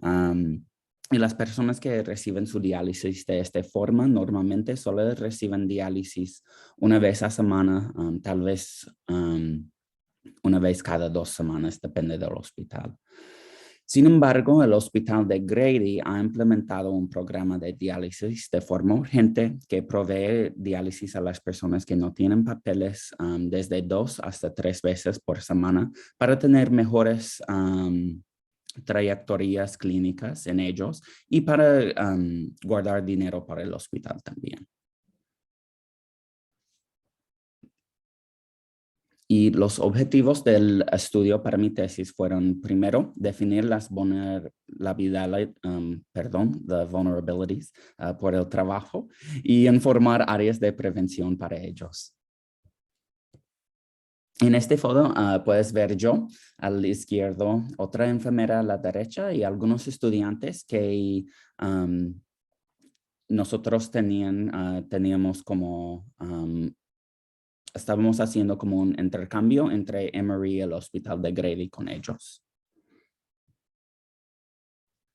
Y las personas que reciben su diálisis de esta forma normalmente solo reciben diálisis una vez a semana, tal vez una vez cada 2 semanas, depende del hospital. Sin embargo, el hospital de Grady ha implementado un programa de diálisis de forma urgente que provee diálisis a las personas que no tienen papeles desde 2 hasta 3 veces por semana para tener mejores trayectorias clínicas en ellos y para guardar dinero para el hospital también. Y los objetivos del estudio para mi tesis fueron: primero, definir las vulnerabilities por el trabajo y informar áreas de prevención para ellos. En este foto puedes ver yo al izquierdo, otra enfermera a la derecha y algunos estudiantes que nosotros teníamos como estábamos haciendo como un intercambio entre Emory y el hospital de Grady con ellos.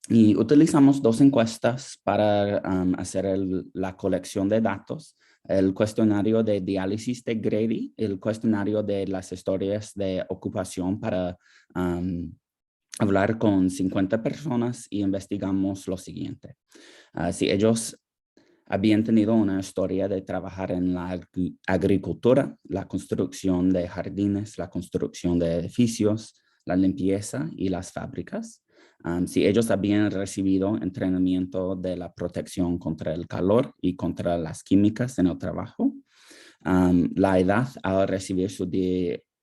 Y utilizamos 2 encuestas para hacer la colección de datos: el cuestionario de diálisis de Grady, el cuestionario de las historias de ocupación para hablar con 50 personas, y investigamos lo siguiente: si ellos habían tenido una historia de trabajar en la agricultura, la construcción de jardines, la construcción de edificios, la limpieza y las fábricas. Si ellos habían recibido entrenamiento de la protección contra el calor y contra las químicas en el trabajo. La edad al recibir su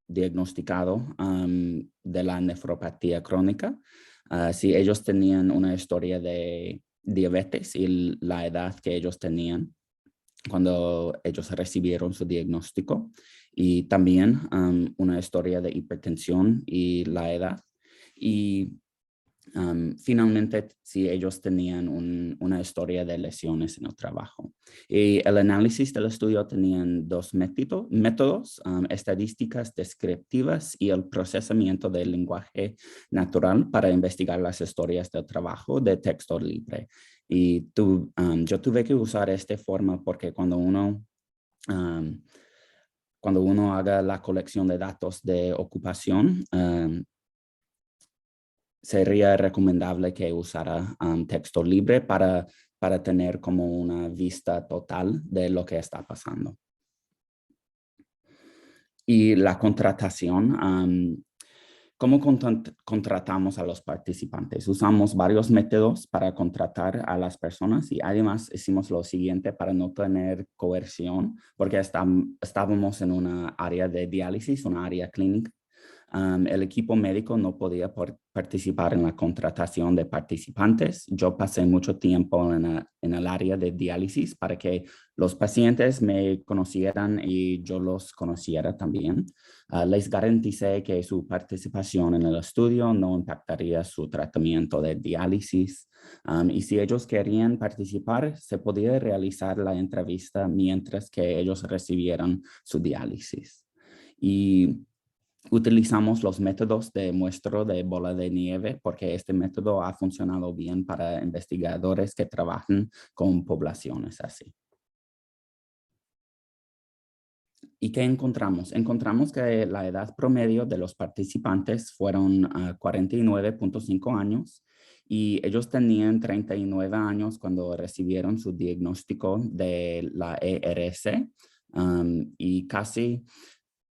diagnosticado de la nefropatía crónica. Si ellos tenían una historia de diabetes y la edad que ellos tenían cuando ellos recibieron su diagnóstico, y también una historia de hipertensión y la edad, y finalmente si ellos tenían una historia de lesiones en el trabajo. Y el análisis del estudio tenían 2 métodos, estadísticas descriptivas y el procesamiento del lenguaje natural para investigar las historias del trabajo de texto libre. Y yo tuve que usar esta forma porque cuando uno haga la colección de datos de ocupación, sería recomendable que usara texto libre para tener como una vista total de lo que está pasando. Y la contratación, ¿cómo contratamos a los participantes? Usamos varios métodos para contratar a las personas y además hicimos lo siguiente para no tener coerción, porque estábamos en una área de diálisis, una área clínica. El equipo médico no podía participar en la contratación de participantes. Yo pasé mucho tiempo en el área de diálisis para que los pacientes me conocieran y yo los conociera también. Les garanticé que su participación en el estudio no impactaría su tratamiento de diálisis. Y si ellos querían participar, se podía realizar la entrevista mientras que ellos recibieran su diálisis. Y utilizamos los métodos de muestreo de bola de nieve porque este método ha funcionado bien para investigadores que trabajan con poblaciones así. ¿Y qué encontramos? Encontramos que la edad promedio de los participantes fueron 49.5 años y ellos tenían 39 años cuando recibieron su diagnóstico de la ERS y casi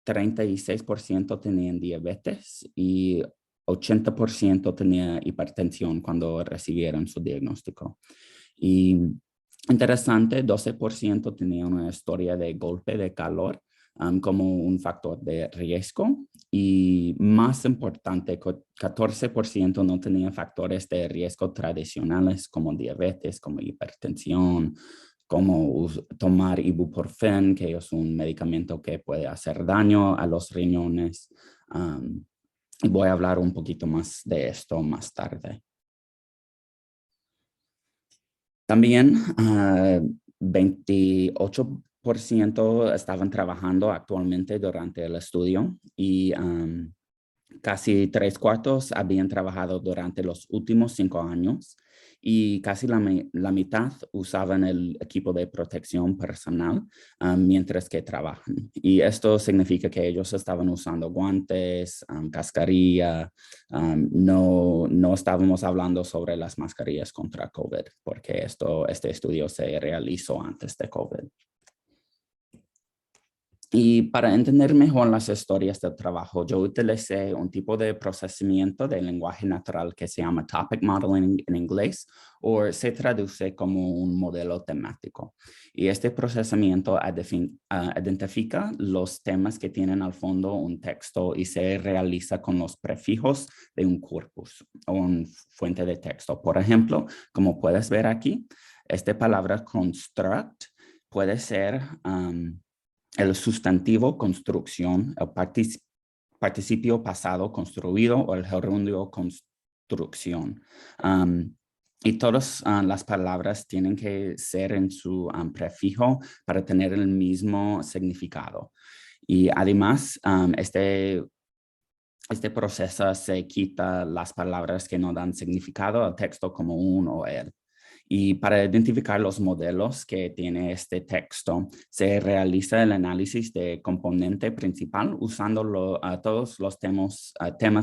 36% tenían diabetes y 80% tenía hipertensión cuando recibieron su diagnóstico. Y interesante, 12% tenía una historia de golpe de calor como un factor de riesgo y más importante, 14% no tenían factores de riesgo tradicionales como diabetes, como hipertensión, como tomar ibuprofeno, que es un medicamento que puede hacer daño a los riñones. Y voy a hablar un poquito más de esto más tarde. También 28% estaban trabajando actualmente durante el estudio y casi 3/4 habían trabajado durante los últimos 5 años y casi la mitad usaban el equipo de protección personal mientras que trabajan. Y esto significa que ellos estaban usando guantes, cascarilla. No estábamos hablando sobre las mascarillas contra COVID porque este estudio se realizó antes de COVID. Y para entender mejor las historias del trabajo, yo utilicé un tipo de procesamiento de lenguaje natural que se llama topic modeling en inglés, o se traduce como un modelo temático. Y este procesamiento identifica los temas que tienen al fondo un texto y se realiza con los prefijos de un corpus o una fuente de texto. Por ejemplo, como puedes ver aquí, esta palabra construct puede ser el sustantivo construcción, el participio pasado construido o el gerundio construcción. Y todas las palabras tienen que ser en su prefijo para tener el mismo significado. Y además, este proceso se quita las palabras que no dan significado al texto como un o el. Y para identificar los modelos que tiene este texto, se realiza el análisis de componente principal usando todos los temas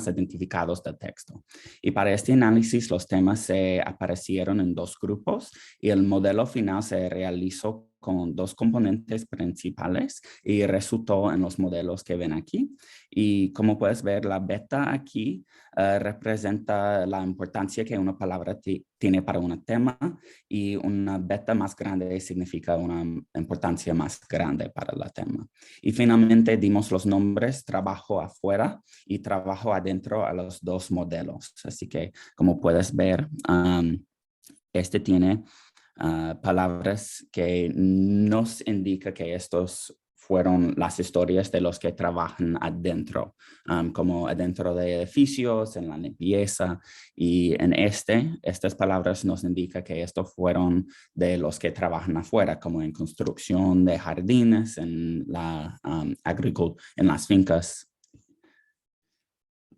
identificados del texto. Y para este análisis, los temas se aparecieron en 2 grupos y el modelo final se realizó con 2 componentes principales y resultó en los modelos que ven aquí. Y como puedes ver, la beta aquí representa la importancia que una palabra tiene para un tema y una beta más grande significa una importancia más grande para el tema. Y finalmente dimos los nombres trabajo afuera y trabajo adentro a los 2 modelos. Así que como puedes ver, este tiene palabras que nos indica que estos fueron las historias de los que trabajan adentro, como adentro de edificios, en la limpieza, y en estas palabras nos indican que estos fueron de los que trabajan afuera, como en construcción de jardines, en la agricultura, en las fincas.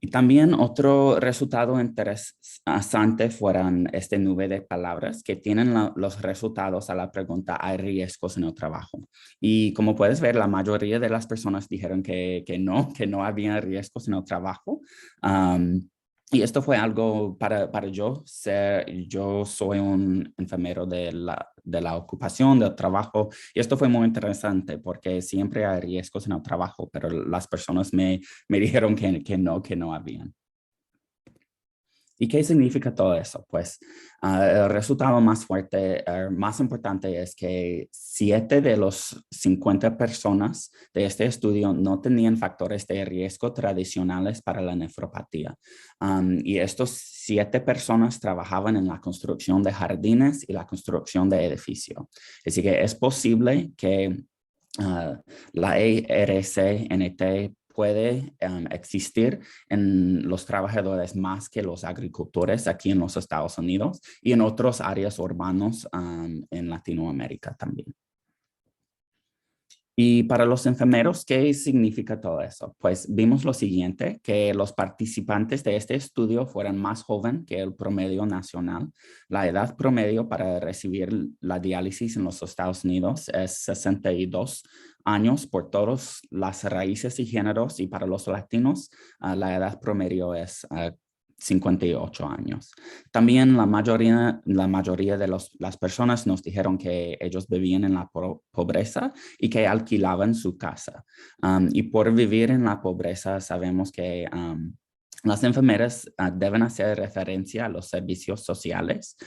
Y también otro resultado interesante fueron esta nube de palabras que tienen los resultados a la pregunta ¿hay riesgos en el trabajo? Y como puedes ver, la mayoría de las personas dijeron que no había riesgos en el trabajo. Y esto fue algo para yo yo soy un enfermero de la ocupación, del trabajo, y esto fue muy interesante porque siempre hay riesgos en el trabajo, pero las personas me dijeron que no habían. ¿Y qué significa todo eso? Pues el resultado más fuerte, más importante es que 7 de los 50 personas de este estudio no tenían factores de riesgo tradicionales para la nefropatía. Y estos 7 personas trabajaban en la construcción de jardines y la construcción de edificios. Así que es posible que la ERCNT puede existir en los trabajadores más que los agricultores aquí en los Estados Unidos y en otras áreas urbanas en Latinoamérica también. Y para los enfermeros, ¿qué significa todo eso? Pues vimos lo siguiente, que los participantes de este estudio fueran más jóvenes que el promedio nacional. La edad promedio para recibir la diálisis en los Estados Unidos es 62 años por todas las raíces y géneros, y para los latinos la edad promedio es 58 años. También la mayoría de las personas nos dijeron que ellos vivían en la pobreza y que alquilaban su casa. Y por vivir en la pobreza sabemos que las enfermeras deben hacer referencia a los servicios sociales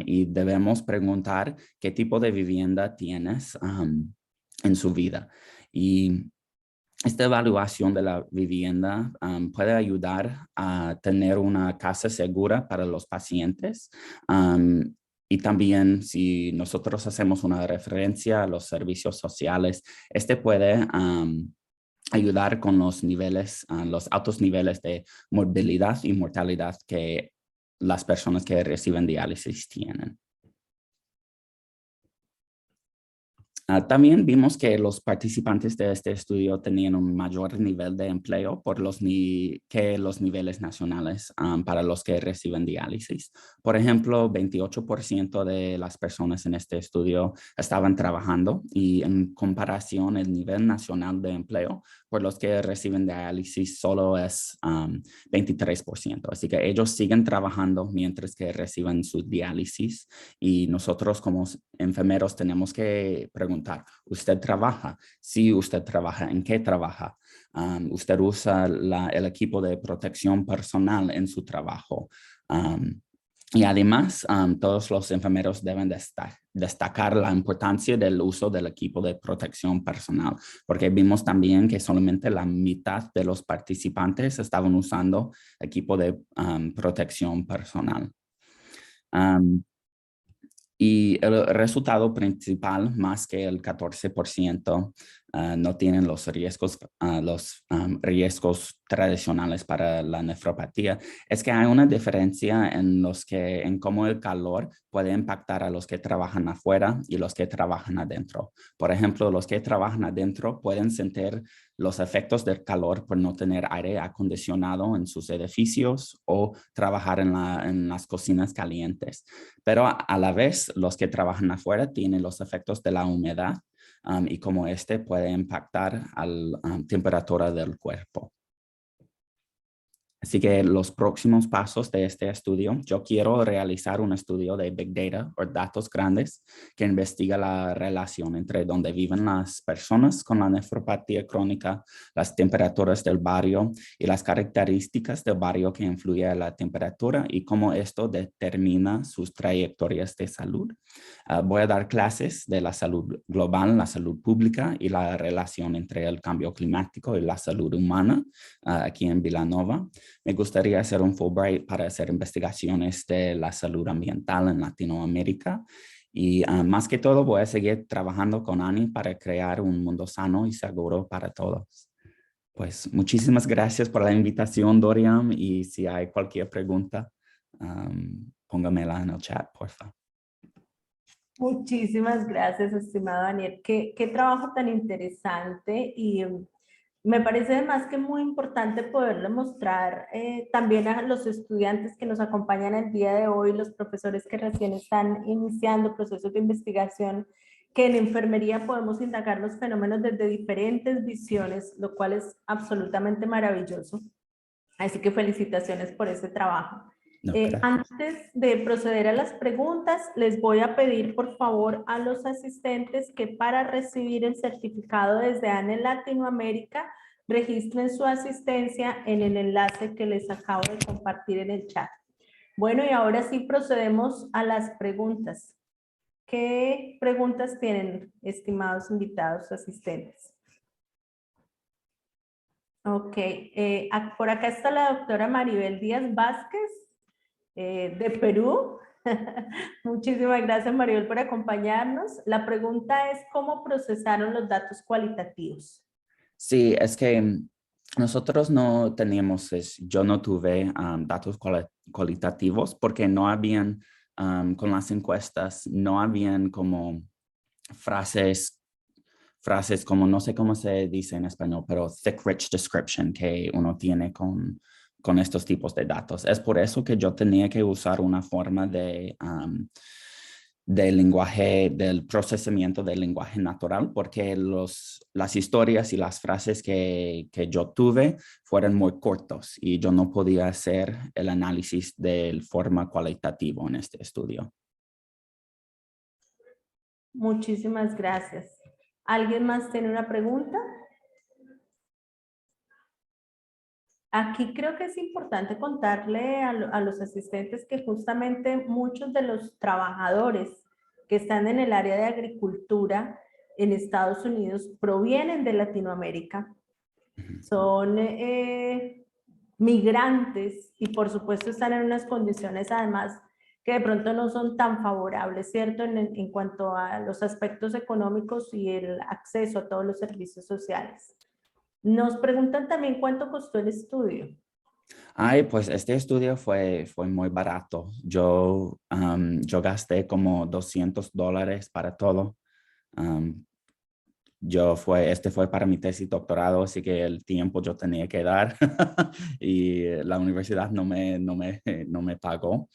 y debemos preguntar qué tipo de vivienda tienes en su vida. Y esta evaluación de la vivienda puede ayudar a tener una casa segura para los pacientes. Y también si nosotros hacemos una referencia a los servicios sociales, este puede ayudar con los niveles, los altos niveles de morbilidad y mortalidad que las personas que reciben diálisis tienen. También vimos que los participantes de este estudio tenían un mayor nivel de empleo que los niveles nacionales para los que reciben diálisis. Por ejemplo, 28% de las personas en este estudio estaban trabajando, y en comparación el nivel nacional de empleo por los que reciben diálisis solo es 23%. Así que ellos siguen trabajando mientras que reciben su diálisis, y nosotros como enfermeros tenemos que preguntar, ¿usted trabaja? Sí, usted trabaja. ¿En qué trabaja? ¿Usted usa el equipo de protección personal en su trabajo? Y además, todos los enfermeros deben destacar la importancia del uso del equipo de protección personal, porque vimos también que solamente la mitad de los participantes estaban usando equipo de protección personal. Y el resultado principal, más que el 14%, no tienen los riesgos tradicionales para la nefropatía, es que hay una diferencia en cómo el calor puede impactar a los que trabajan afuera y los que trabajan adentro. Por ejemplo, los que trabajan adentro pueden sentir los efectos del calor por no tener aire acondicionado en sus edificios o trabajar en las cocinas calientes. Pero a la vez, los que trabajan afuera tienen los efectos de la humedad y cómo este puede impactar a la temperatura del cuerpo. Así que los próximos pasos de este estudio, yo quiero realizar un estudio de Big Data o datos grandes que investiga la relación entre donde viven las personas con la nefropatía crónica, las temperaturas del barrio y las características del barrio que influyen en la temperatura y cómo esto determina sus trayectorias de salud. Voy a dar clases de la salud global, la salud pública y la relación entre el cambio climático y la salud humana aquí en Villanova. Me gustaría hacer un Fulbright para hacer investigaciones de la salud ambiental en Latinoamérica. Y más que todo, voy a seguir trabajando con Ani para crear un mundo sano y seguro para todos. Pues muchísimas gracias por la invitación, Dorian. Y si hay cualquier pregunta, póngamela en el chat, por favor. Muchísimas gracias, estimado Daniel. Qué trabajo tan interesante, y me parece además que muy importante poderle mostrar también a los estudiantes que nos acompañan el día de hoy, los profesores que recién están iniciando procesos de investigación, que en enfermería podemos indagar los fenómenos desde diferentes visiones, lo cual es absolutamente maravilloso. Así que felicitaciones por ese trabajo. No, gracias. Antes de proceder a las preguntas, les voy a pedir por favor a los asistentes que para recibir el certificado desde ANE Latinoamérica registren su asistencia en el enlace que les acabo de compartir en el chat. Bueno, y ahora sí procedemos a las preguntas. ¿Qué preguntas tienen, estimados invitados asistentes? Ok, por acá está la doctora Maribel Díaz Vázquez, de Perú. Muchísimas gracias, Maribel, por acompañarnos. La pregunta es, ¿cómo procesaron los datos cualitativos? Sí, es que nosotros no teníamos, yo no tuve datos cualitativos porque no habían, con las encuestas, no habían como frases como, no sé cómo se dice en español, pero thick, rich description que uno tiene con estos tipos de datos. Es por eso que yo tenía que usar una forma de lenguaje, del procesamiento del lenguaje natural, porque las historias y las frases que yo tuve fueron muy cortos y yo no podía hacer el análisis de forma cualitativa en este estudio. Muchísimas gracias. ¿Alguien más tiene una pregunta? Aquí creo que es importante contarle a los asistentes que justamente muchos de los trabajadores que están en el área de agricultura en Estados Unidos provienen de Latinoamérica, son migrantes y por supuesto están en unas condiciones además que de pronto no son tan favorables, ¿cierto? En cuanto a los aspectos económicos y el acceso a todos los servicios sociales. Nos preguntan también cuánto costó el estudio. Ay, pues este estudio fue muy barato. Yo gasté como $200 para todo. Este fue para mi tesis doctorado, así que el tiempo yo tenía que dar y la universidad no me pagó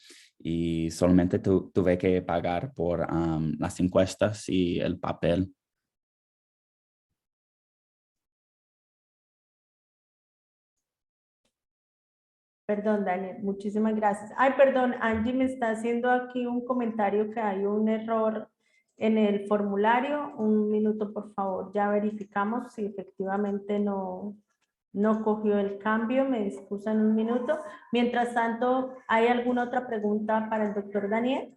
y solamente tuve que pagar por las encuestas y el papel. Perdón, Daniel, muchísimas gracias. Ay, perdón, Angie me está haciendo aquí un comentario que hay un error en el formulario. Un minuto, por favor. Ya verificamos si efectivamente no cogió el cambio. Me excusan un minuto. Mientras tanto, ¿hay alguna otra pregunta para el doctor Daniel?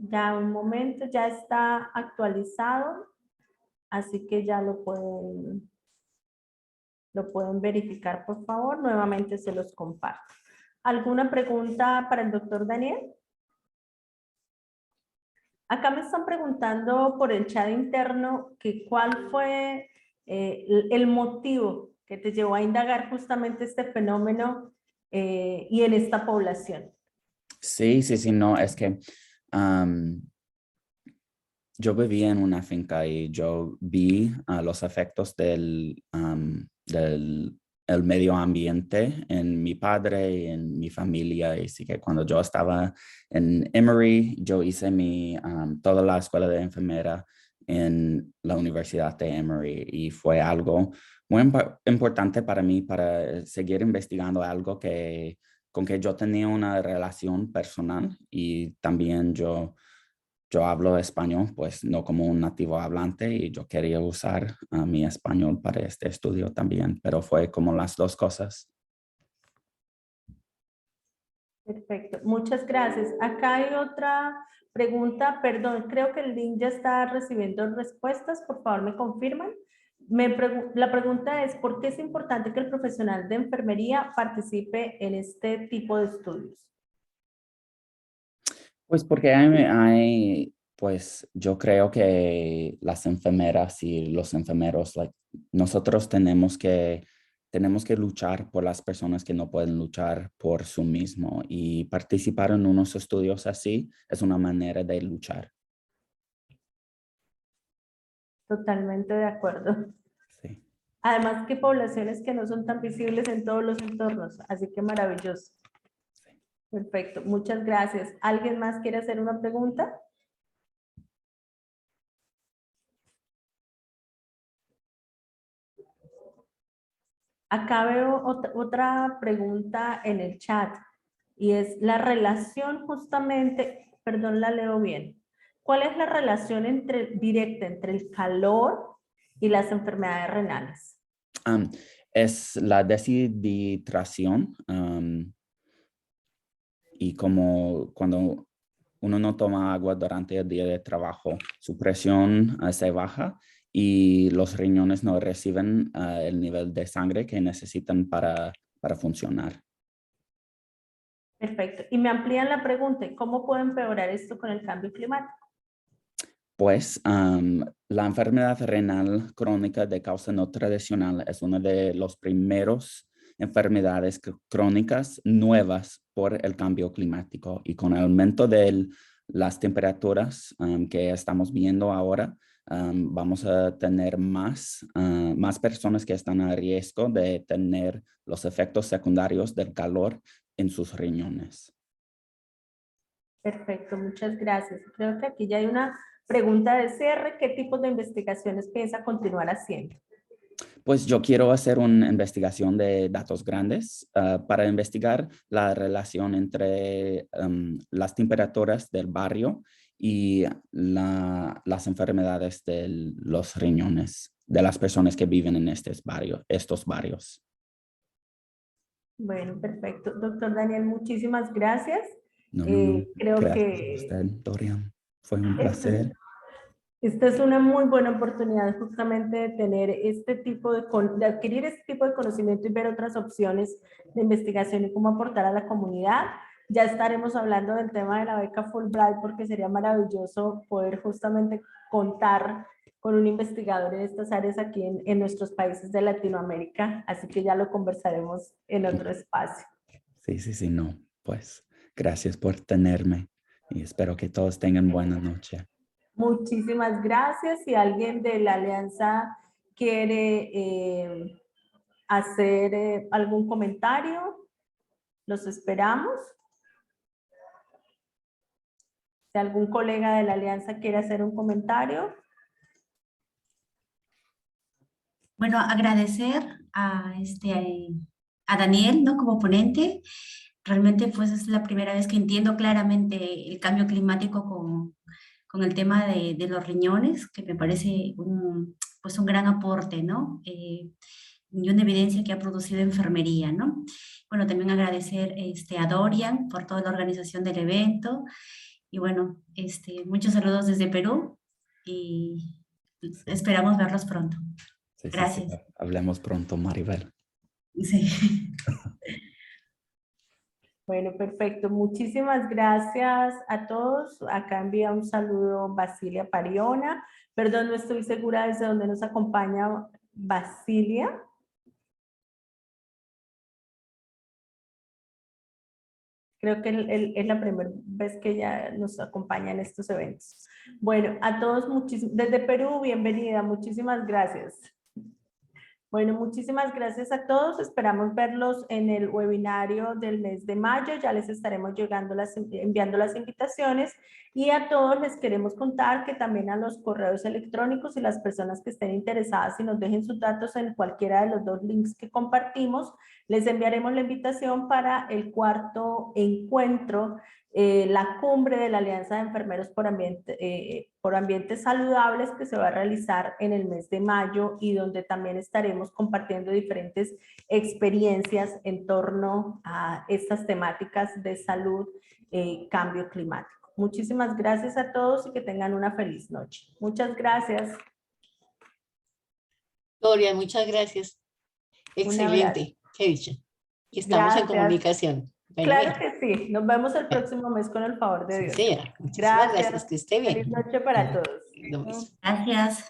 Ya un momento, ya está actualizado, así que ya lo pueden verificar, por favor. Nuevamente se los comparto. ¿Alguna pregunta para el doctor Daniel? Acá me están preguntando por el chat interno que cuál fue el motivo que te llevó a indagar justamente este fenómeno y en esta población. Sí, no, es que yo vivía en una finca y yo vi los efectos del el medio ambiente en mi padre y en mi familia. Y así que cuando yo estaba en Emory, yo hice toda la escuela de enfermera en la Universidad de Emory y fue algo muy importante para mí para seguir investigando algo con que yo tenía una relación personal y también yo hablo español, pues no como un nativo hablante y yo quería usar mi español para este estudio también, pero fue como las dos cosas. Perfecto, muchas gracias. Acá hay otra pregunta, perdón, creo que el link ya está recibiendo respuestas, por favor me confirman. La pregunta es, ¿por qué es importante que el profesional de enfermería participe en este tipo de estudios? Pues porque pues yo creo que las enfermeras y los enfermeros, nosotros tenemos que luchar por las personas que no pueden luchar por sí mismo y participar en unos estudios así es una manera de luchar. Totalmente de acuerdo. Sí. Además que poblaciones que no son tan visibles en todos los entornos, así que maravilloso. Perfecto, muchas gracias. ¿Alguien más quiere hacer una pregunta? Acá veo otra pregunta en el chat y es la relación justamente, perdón, la leo bien. ¿Cuál es la relación directa entre el calor y las enfermedades renales? Es la deshidratación y como cuando uno no toma agua durante el día de trabajo, su presión se baja y los riñones no reciben el nivel de sangre que necesitan para funcionar. Perfecto. Y me amplían la pregunta, ¿cómo puede empeorar esto con el cambio climático? Pues la enfermedad renal crónica de causa no tradicional es una de las primeras enfermedades crónicas nuevas por el cambio climático y con el aumento de las temperaturas que estamos viendo ahora, vamos a tener más personas que están a riesgo de tener los efectos secundarios del calor en sus riñones. Perfecto, muchas gracias. Creo que aquí ya hay una pregunta de cierre. ¿Qué tipos de investigaciones piensa continuar haciendo? Pues yo quiero hacer una investigación de datos grandes para investigar la relación entre las temperaturas del barrio y las enfermedades de los riñones de las personas que viven en estos barrios. Bueno, perfecto. Doctor Daniel, muchísimas gracias. No. Creo Gracias que a usted, Dorian. Fue un placer. esta es una muy buena oportunidad justamente de tener de adquirir este tipo de conocimiento y ver otras opciones de investigación y cómo aportar a la comunidad. Ya estaremos hablando del tema de la beca Fulbright porque sería maravilloso poder justamente contar con un investigador en estas áreas aquí en nuestros países de Latinoamérica. Así que ya lo conversaremos en otro espacio. Sí, no. Pues gracias por tenerme y espero que todos tengan buena noche. Muchísimas gracias. Si alguien de la alianza quiere hacer algún comentario, los esperamos. Si algún colega de la alianza quiere hacer un comentario. Bueno, agradecer a Daniel, ¿no? Como ponente. Realmente pues es la primera vez que entiendo claramente el cambio climático con el tema de los riñones, que me parece un gran aporte, ¿no? Y una evidencia que ha producido enfermería, ¿no? Bueno, también agradecer a Dorian por toda la organización del evento. Y bueno, muchos saludos desde Perú y esperamos verlos pronto. Gracias. Sí. Hablemos pronto, Maribel. Sí. Bueno, perfecto. Muchísimas gracias a todos. Acá envía un saludo Basilia Pariona. Perdón, no estoy segura desde dónde nos acompaña Basilia. Creo que es la primera vez que ella nos acompaña en estos eventos. Bueno, a todos desde Perú, bienvenida. Muchísimas gracias. Bueno, muchísimas gracias a todos. Esperamos verlos en el webinario del mes de mayo. Ya les estaremos enviando las invitaciones. Y a todos les queremos contar que también a los correos electrónicos y las personas que estén interesadas y nos dejen sus datos en cualquiera de los dos links que compartimos, les enviaremos la invitación para el cuarto encuentro, la cumbre de la Alianza de Enfermeros por Ambientes Saludables, que se va a realizar en el mes de mayo y donde también estaremos compartiendo diferentes experiencias en torno a estas temáticas de salud, cambio climático. Muchísimas gracias a todos y que tengan una feliz noche. Muchas gracias. Dorian, muchas gracias. Excelente, qué dicho. Y estamos en comunicación. Bueno, claro que sí. Nos vemos el próximo mes con el favor de Dios. Sí, muchísimas gracias. Que esté bien. Feliz noche para todos. Lo mismo. Gracias.